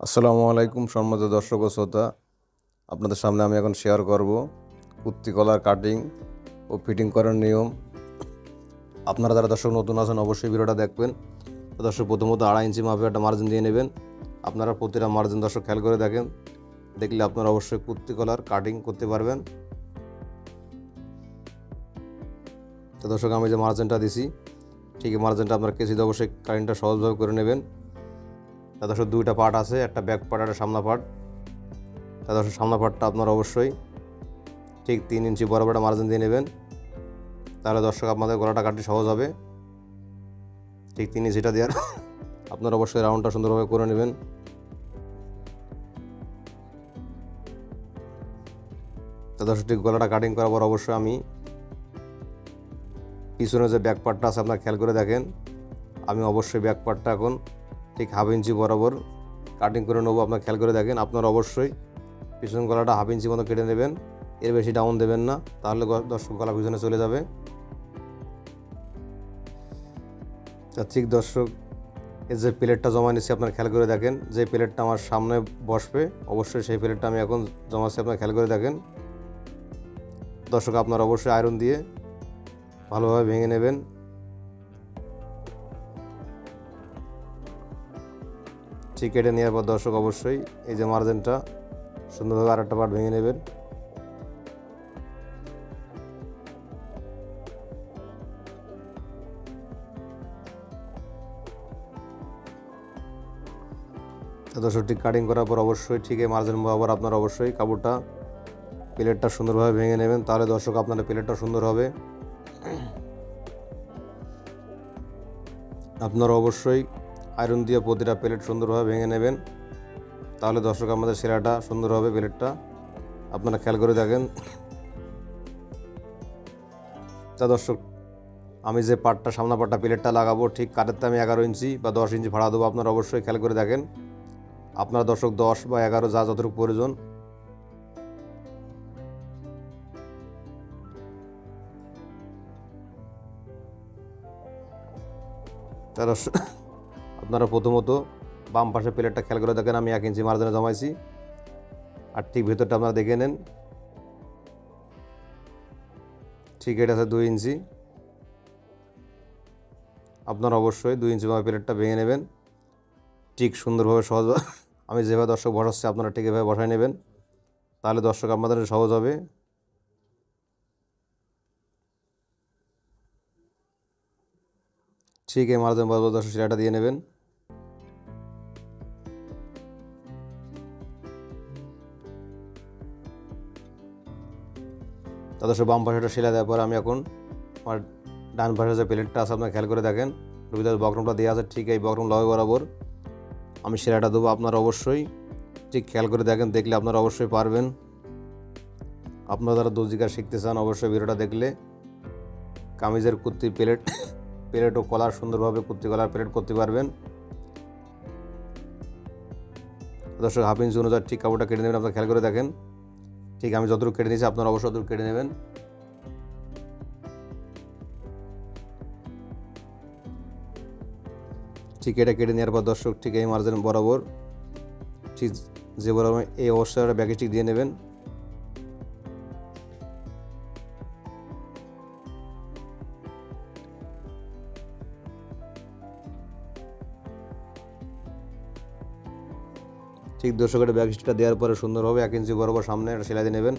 আসসালামু আলাইকুম সম্মানিত দর্শক ও শ্রোতা, আপনাদের সামনে আমি এখন শেয়ার করব কুর্তি কলার কাটিং ও ফিটিং করার নিয়ম। আপনারা যারা দর্শক নতুন আছেন অবশ্যই ভিডিওটা দেখবেন। তো দর্শক প্রথমত 2.5 ইঞ্চি মাপে একটা মার্জিন দিয়ে নেবেন। আপনারা প্রতিটা মার্জিন দর্শক খেয়াল করে দেখেন, দেখলে আপনারা অবশ্যই কুর্তি কলার কাটিং করতে পারবেন। তো দর্শক আমি যে মার্জিনটা দিছি ঠিক এই মার্জিনটা আপনার কেসিতে অবশ্যই কাটিংটা সহজভাবে করে নেবেন। তা দর্শক দুইটা পার্ট আছে, একটা ব্যাক পার্ট একটা সামনা পার্ট। তা দর্শক সামনা পার্টটা আপনারা অবশ্যই ঠিক 3 ইঞ্চি বরাবর একটা মার্জিন দিয়ে নেবেন, তাহলে দর্শক আপনাদের গলাটা কাটতে সহজ হবে। ঠিক 3 ইঞ্চিটা দেওয়ার আপনারা অবশ্যই রাউন্ডটা সুন্দরভাবে করে নেবেন। তা দর্শক ঠিক গলাটা কাটিং করার পর অবশ্যই আমি পিছনে যে ব্যাক পার্টটা আছে আপনারা খেয়াল করে দেখেন, আমি অবশ্যই ব্যাক পার্টটা এখন ঠিক 1/2 ইঞ্চি বরাবর কাটিং করে নেবো। আপনারা খেয়াল করে দেখেন, আপনারা অবশ্যই পিছন গলাটা 1/2 ইঞ্চি মতো কেটে নেবেন, এর বেশি ডাউন দেবেন না, তাহলে দর্শক গলা পিছনে চলে যাবে। তা ঠিক দর্শক এই যে প্লেটটা জমা নিচ্ছি আপনারা খেয়াল করে দেখেন, যে প্লেটটা আমার সামনে বসবে অবশ্যই সেই প্লেটটা আমি এখন জমাচ্ছি, আপনারা খেয়াল করে দেখেন। দর্শক আপনারা অবশ্যই আয়রন দিয়ে ভালোভাবে ভেঙে নেবেন। ঠিক কেটে নেওয়ার পর দর্শক অবশ্যই এই যে মার্জিনটা সুন্দরভাবে আরেকটা পার্ট ভেঙে নেবেন। দর্শক ঠিক কাটিং করার পর অবশ্যই ঠিক এই মার্জিন বরাবর আপনারা অবশ্যই কাপড়টা প্লেটটা সুন্দরভাবে ভেঙে নেবেন, তাহলে দর্শক আপনাদের প্লেটটা সুন্দর হবে। আপনারা অবশ্যই আয়রন দিয়ে প্রতিটা প্লেট সুন্দরভাবে ভেঙে নেবেন, তাহলে দর্শক আমাদের সেলাইটা সুন্দর হবে। প্লেটটা আপনারা খেয়াল করে দেখেন। তা দর্শক আমি যে পার্টটা সামনা পার্টটা প্লেটটা লাগাবো ঠিক কাঠেরতে আমি 11 ইঞ্চি বা 10 ইঞ্চি ভাড়া দেবো, আপনারা অবশ্যই খেয়াল করে দেখেন। আপনারা দর্শক 10 বা 11 যা যতটুকু প্রয়োজন। তা দর্শক আপনারা প্রথমত বাম পাশে প্লেটটা খেয়াল করে দেখেন, আমি 1 ইঞ্চি মার্জিনে জমাইছি, আর ঠিক ভেতরটা আপনারা দেখে নেন, ঠিক এটা আছে 2 ইঞ্চি। আপনারা অবশ্যই 2 ইঞ্চি ভাবে প্লেটটা ভেঙে নেবেন, ঠিক সুন্দরভাবে সহজ আমি যেভাবে দর্শক বসাচ্ছি আপনারা ঠিক এভাবে বসায় নেবেন, তাহলে দর্শক আপনাদের সহজ হবে। ঠিক এই মার্জিন বরাবর দর্শক সেলাইটা দিয়ে নেবেন। তা দর্শক বাম পাশেটা সেলাই দেওয়ার পর আমি এখন আমার ডান পাশে যে প্লেটটা আছে আপনারা খেয়াল করে দেখেন, ভিতরে বক্রমটা দেওয়া আছে, ঠিক এই বক্রম লয় বরাবর আমি সেলাইটা দেবো। আপনারা অবশ্যই ঠিক খেয়াল করে দেখেন, দেখলে আপনারা অবশ্যই পারবেন। আপনারা যারা দর্জি কাজ শিখতে চান অবশ্যই ভিডিওটা দেখলে কামিজের কুর্তির প্লেট ও কলার সুন্দরভাবে কুর্তি কলার প্লেট করতে পারবেন। দর্শক 1/2 ইঞ্চি অনুযায়ী ঠিক কাপড়টা কেটে নেবেন, আপনারা খেয়াল করে দেখেন, ঠিক আমি যতটুকু কেটে নিয়েছি আপনারা অবশ্যই ততটুকু কেটে নেবেন। ঠিক এটা কেটে নেওয়ার পর দর্শক ঠিক এই মার্জিন বরাবর ঠিক যে বরাবর এই অবস্থায় একটা ব্যাক স্টিক দিয়ে নেবেন। ঠিক দর্শক একটা ব্যাক স্টিকটা দেওয়ার পরে সুন্দরভাবে 1 ইঞ্চি বরাবর সামনে একটা সেলাই দিয়ে নেবেন,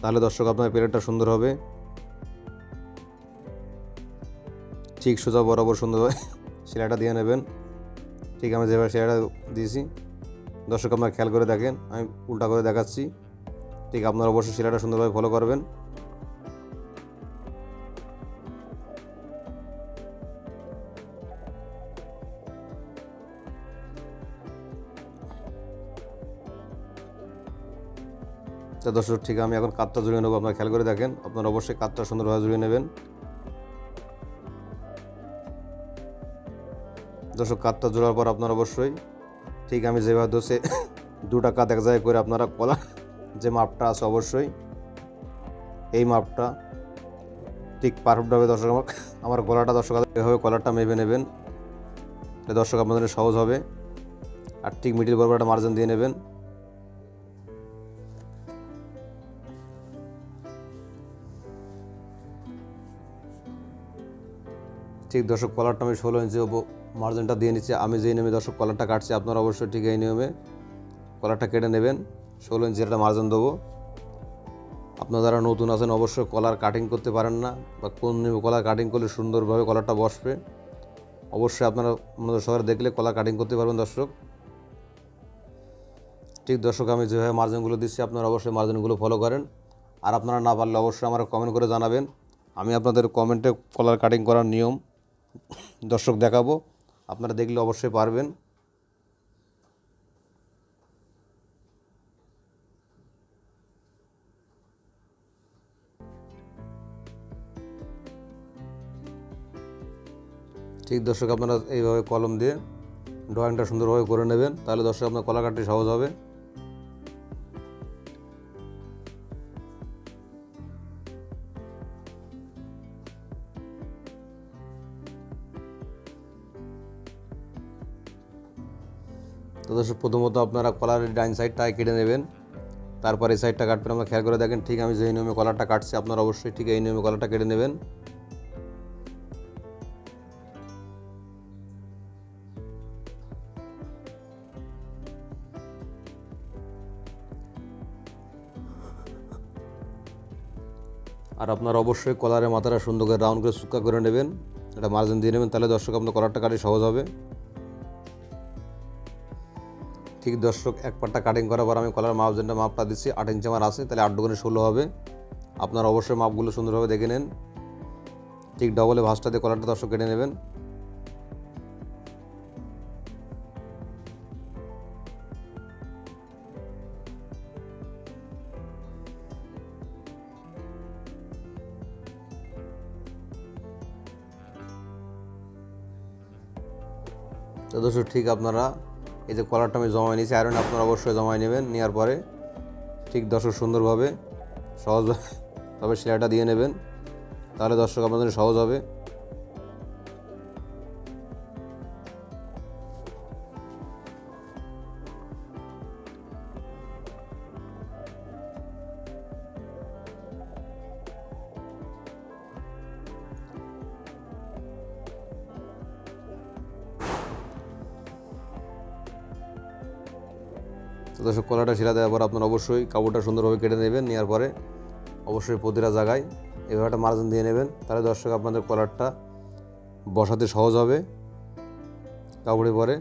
তাহলে দর্শক আপনার প্লেটটা সুন্দর হবে। ঠিক সোজা বরাবর সুন্দরভাবে সেলাইটা দিয়ে নেবেন, ঠিক আমি যেভাবে সেলাইটা দিয়েছি দর্শক আপনারা খেয়াল করে দেখেন, আমি উল্টা করে দেখাচ্ছি, ঠিক আপনারা অবশ্যই সেলাইটা সুন্দরভাবে ফলো করবেন। তা দর্শক ঠিক আমি এখন কাতটা জুড়ে নেবো, আপনারা খেয়াল করে দেখেন, আপনারা অবশ্যই কাতটা সুন্দরভাবে জুড়ে নেবেন। দর্শক কাতটা জোড়ার পর আপনারা অবশ্যই ঠিক আমি যেভাবে দোষে 2টা কাত এক জায়গায় করে আপনারা কলা যে মাপটা আছে অবশ্যই এই মাপটা ঠিক পারফেক্টভাবে দর্শক আমার গলাটা দর্শক এভাবে কলারটা মেপে নেবেন, দর্শক আপনাদের সহজ হবে। আর ঠিক মিডিল বরাবর একটা মার্জিন দিয়ে নেবেন। ঠিক দর্শক কলারটা আমি 16 ইঞ্চি মার্জিনটা দিয়ে নিচ্ছি। আমি যেই নিয়মে দর্শক কলারটা কাটছি আপনারা অবশ্যই ঠিক এই নিয়মে কলারটা কেটে নেবেন। 16 ইঞ্চি একটা মার্জিন দেবো। আপনারা যারা নতুন আছেন অবশ্যই কলার কাটিং করতে পারেন না, বা কোন নিয়মে কলার কাটিং করলে সুন্দরভাবে কলারটা বসবে, অবশ্যই আপনারা আমাদের শহরে দেখলে কলার কাটিং করতে পারবেন দর্শক। ঠিক দর্শক আমি যেভাবে মার্জিনগুলো দিচ্ছি আপনারা অবশ্যই মার্জিনগুলো ফলো করেন। আর আপনারা না পারলে অবশ্যই আমার কমেন্ট করে জানাবেন, আমি আপনাদের কমেন্টে কলার কাটিং করার নিয়ম দর্শক দেখাবো, আপনারা দেখলে অবশ্যই পারবেন। ঠিক দর্শক আপনারা এইভাবে কলম দিয়ে ড্রয়িংটা সুন্দরভাবে করে নেবেন, তাহলে দর্শক আপনার কলার কাটতে সহজ হবে। তো দর্শক প্রথমত আপনারা কলারের ডাইন সাইডটা কেটে নেবেন, তারপর এই সাইডটা কাটবেন। আমরা খেয়াল করে দেখেন, ঠিক আমি যেই নিয়মে কলারটা কাটছি আপনারা অবশ্যই ঠিক এই নিয়মে কলারটা কেটে নেবেন। আর আপনারা অবশ্যই কলারের মাথাটা সুন্দর করে রাউন্ড করে শুকা করে নেবেন, একটা মার্জিন দিয়ে নেবেন, তাহলে দর্শক আপনার কলারটা কাটে সহজ হবে। ঠিক দর্শক এক পাটটা কাটিং করার পর আমি কলার মার্জিনটা মাপটা দিচ্ছি 8 ইঞ্চি আমার আছে, তাহলে 8 দুগুণে 16 হবে। আপনারা অবশ্যই মাপগুলো সুন্দরভাবে দেখে নেন। ঠিক ডবলে ভাঁজটা দিয়ে কলারটা দর্শক কেটে নেবেন। তো দর্শক ঠিক আপনারা এই যে কলারটা আমি জমায় নিয়েছি আয়রন, আপনারা অবশ্যই জমায় নেবেন। নেওয়ার পরে ঠিক দর্শক সুন্দরভাবে সহজভাবে সেলাইটা দিয়ে নেবেন, তাহলে দর্শক আপনাদের সহজ হবে। তো দর্শক কলারটা সেলাই দেওয়ার পর আপনারা অবশ্যই কাপড়টা সুন্দরভাবে কেটে নেবেন। নেওয়ার পরে অবশ্যই প্রতিটা জায়গায় এভাবে একটা মার্জিন দিয়ে নেবেন, তাহলে দর্শক আপনাদের কলারটা বসাতে সহজ হবে কাপড়ে পরে।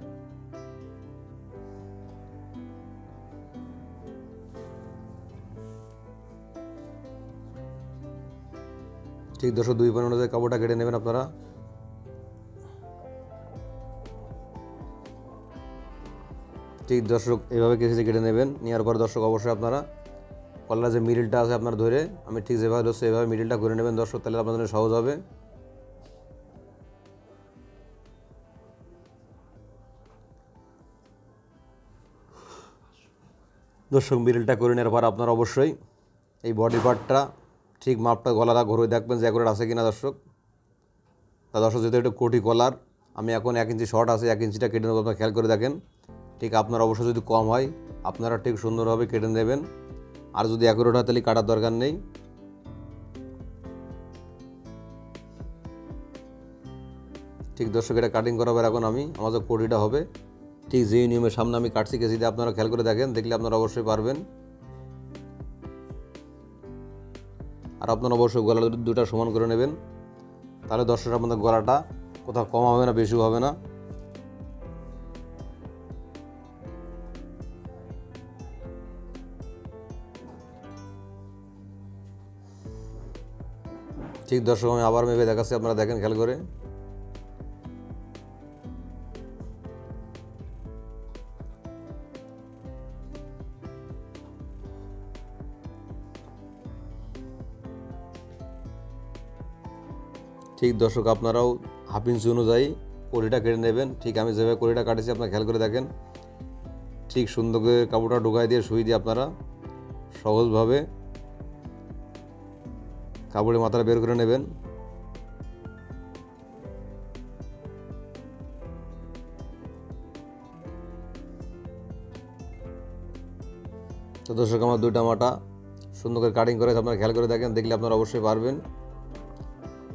ঠিক দর্শক 2 পয়েন্ট অনুযায়ী কাপড়টা কেটে নেবেন আপনারা। ঠিক দর্শক এইভাবে কেসে কেটে নেবেন। নেওয়ার পর দর্শক অবশ্যই আপনারা কলার যে মিডিলটা আছে আপনার ধরে আমি ঠিক যেভাবে ধরছি এইভাবে মিডিলটা করে নেবেন দর্শক, তাহলে আপনাদের সহজ হবে। দর্শক মিডিলটা করে নেওয়ার পর আপনারা অবশ্যই এই বডি পার্টটা ঠিক মাপটা গলাটা ঘুরে দেখবেন যে অ্যাকুরেট আছে কিনা দর্শক। তা দর্শক যেহেতু একটু কোটি কলার, আমি এখন 1 ইঞ্চি শর্ট আছে, 1 ইঞ্চিটা কেটে নেবো, আপনারা খেয়াল করে দেখেন। ঠিক আপনার অবশ্যই যদি কম হয় আপনারা ঠিক সুন্দরভাবে কেটে নেবেন, আর যদি অ্যাকুরেট হয় তাহলে কাটার দরকার নেই। ঠিক দর্শক এটা কাটিং করার পর এখন আমি আমাদের কোটিটা হবে ঠিক যেই নিয়মের সামনে আমি কাটছি কেসি দিয়ে, আপনারা খেয়াল করে দেখেন, দেখলে আপনারা অবশ্যই পারবেন। আর আপনারা অবশ্যই গলা দুটা সমান করে নেবেন, তাহলে দর্শক আপনাদের গলাটা কোথাও কম হবে না, বেশি হবে না। ঠিক দর্শক আমি আবার মেপে দেখাচ্ছি, আপনারা দেখেন খেয়াল করে। ঠিক দর্শক আপনারাও হাফ ইঞ্চি অনুযায়ী কড়িটা কেটে নেবেন। ঠিক আমি যেভাবে কড়িটা কাটেছি আপনারা খেয়াল করে দেখেন। ঠিক সুন্দর করে কাপড়টা ঢুকাই দিয়ে সুই দিয়ে আপনারা সহজভাবে কাপড়ের মাথাটা বের করে নেবেন। তো দর্শক আমার দুইটা মাটা সুন্দর করে কাটিং করে আপনারা খেয়াল করে দেখেন, দেখলে আপনারা অবশ্যই পারবেন।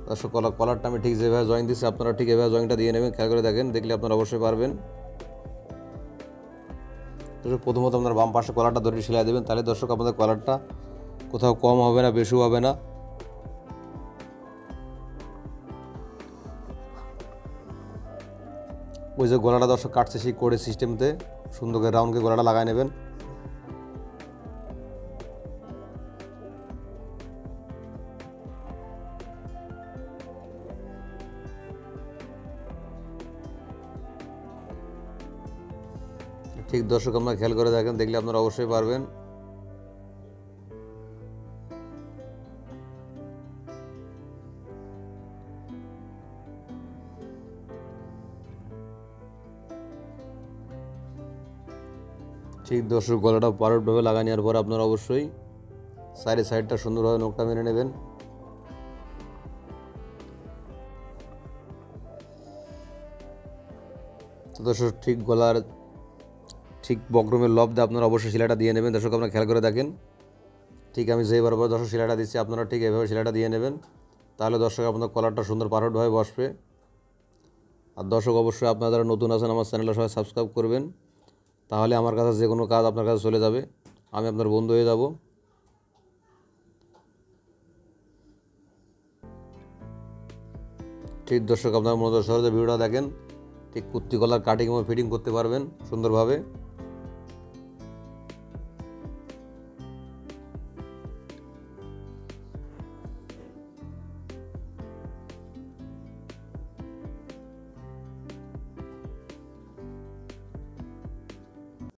দর্শক কলারটা আমি ঠিক যেভাবে জয়েন দিচ্ছি আপনারা ঠিক এভাবে জয়েনটা দিয়ে নেবেন, খেয়াল করে দেখেন, দেখলে আপনারা অবশ্যই পারবেন। দর্শক প্রথমত আপনার বাম পাশে কলারটা ধরে সেলাই দেবেন, তাহলে দর্শক আপনাদের কলারটা কোথাও কম হবে না, বেশিও হবে না। ওই যে গলাটা দর্শক কাটছে সেই কোডে সিস্টেমতে সুন্দর করে রাউন্ড করে গলাটা লাগাই নেবেন। ঠিক দর্শক আপনারা খেয়াল করে দেখেন, দেখলে আপনারা অবশ্যই পারবেন। ঠিক দর্শক গলাটা পারফেক্টভাবে লাগা নেওয়ার পর আপনারা অবশ্যই সাইডটা সুন্দরভাবে নখটা মেরে নেবেন। তো দর্শক ঠিক গলার ঠিক বক্রমের লব দিয়ে আপনারা অবশ্যই সেলাইটা দিয়ে নেবেন। দর্শক আপনারা খেয়াল করে দেখেন, ঠিক আমি যেই বরাবর দর্শক সেলাইটা দিচ্ছি আপনারা ঠিক এভাবে সেলাইটা দিয়ে নেবেন, তাহলে দর্শক আপনার কলারটা সুন্দর পারফেক্টভাবে বসবে। আর দর্শক অবশ্যই আপনারা যারা নতুন আছেন আমার চ্যানেলটা সবাই সাবস্ক্রাইব করবেন, তাহলে আমার কাছে যে কোনো কাজ আপনার কাছে চলে যাবে, আমি আপনার বন্ধু হয়ে যাব। ঠিক দর্শক আপনার মনোযোগ সহজে ভিডিওটা দেখেন, ঠিক কুর্তি কলার কাটিং এবং ফিটিং করতে পারবেন সুন্দরভাবে।